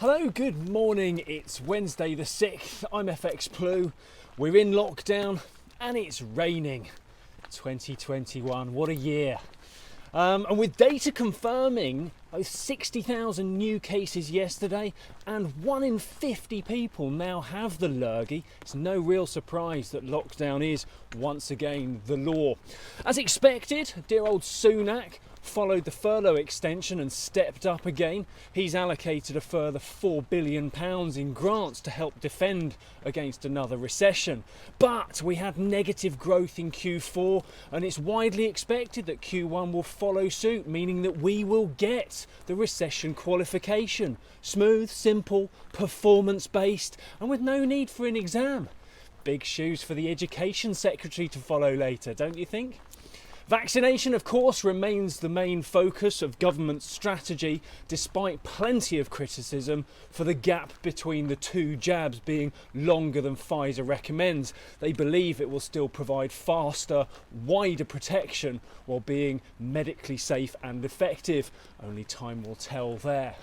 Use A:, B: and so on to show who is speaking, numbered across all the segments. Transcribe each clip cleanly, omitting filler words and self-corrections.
A: Hello, good morning. It's Wednesday the 6th. I'm FX Plu. We're in lockdown and it's raining. 2021, what a year. And with data confirming 60,000 new cases yesterday and 1 in 50 people now have the lurgy, it's no real surprise that lockdown is once again the law. As expected, dear old Sunak followed the furlough extension and stepped up again. He's allocated a further £4 billion in grants to help defend against another recession. But we had negative growth in Q4 and it's widely expected that Q1 will follow suit, meaning that we will get the recession qualification. Smooth, simple, performance-based and with no need for an exam. Big shoes for the Education Secretary to follow later, don't you think? Vaccination, of course, remains the main focus of government strategy, despite plenty of criticism for the gap between the 2 jabs being longer than Pfizer recommends. They believe it will still provide faster, wider protection while being medically safe and effective. Only time will tell there.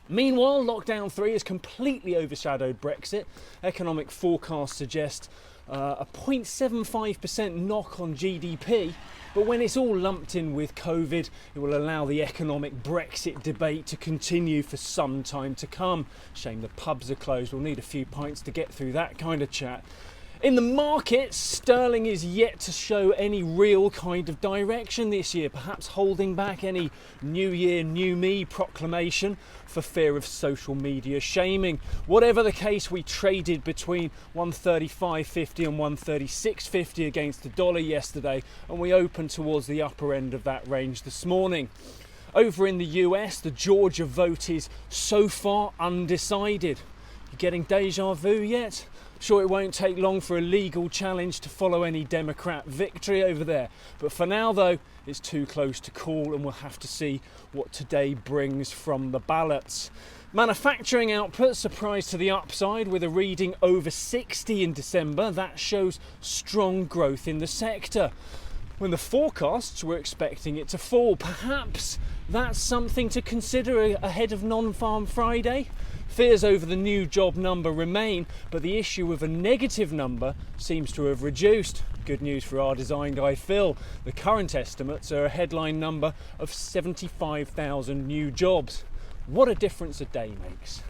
A: Meanwhile, Lockdown 3 has completely overshadowed Brexit. Economic forecasts suggest a 0.75% knock on GDP, but when it's all lumped in with COVID, it will allow the economic Brexit debate to continue for some time to come. Shame the pubs are closed. We'll need a few pints to get through that kind of chat. In the markets, sterling is yet to show any real kind of direction this year, perhaps holding back any New Year, New Me proclamation for fear of social media shaming. Whatever the case, we traded between 135.50 and 136.50 against the dollar yesterday, and we opened towards the upper end of that range this morning. Over in the US, the Georgia vote is so far undecided. You getting deja vu yet? Sure, it won't take long for a legal challenge to follow any Democrat victory over there. But for now, though, it's too close to call and we'll have to see what today brings from the ballots. Manufacturing output surprised to the upside with a reading over 60 in December. That shows strong growth in the sector. When the forecasts were expecting it to fall, perhaps that's something to consider ahead of Non-Farm Friday. Fears over the new job number remain, but the issue of a negative number seems to have reduced. Good news for our design guy Phil. The current estimates are a headline number of 75,000 new jobs. What a difference a day makes.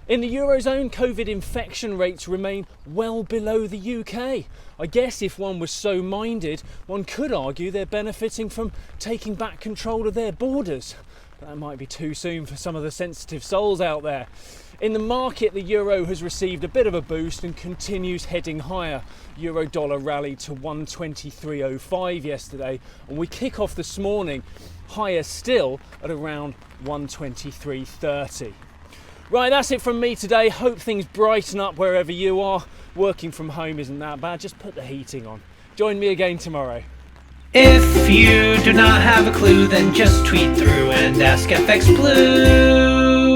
A: In the Eurozone, COVID infection rates remain well below the UK. I guess if one was so minded, one could argue they're benefiting from taking back control of their borders. That might be too soon for some of the sensitive souls out there. In the market, the euro has received a bit of a boost and continues heading higher. Euro dollar rallied to 123.05 yesterday, and we kick off this morning higher still at around 123.30. Right, that's it from me today. Hope things brighten up wherever you are. Working from home isn't that bad, just put the heating on. Join me again tomorrow.
B: If you do not have a clue, then just tweet through and ask FX Blue.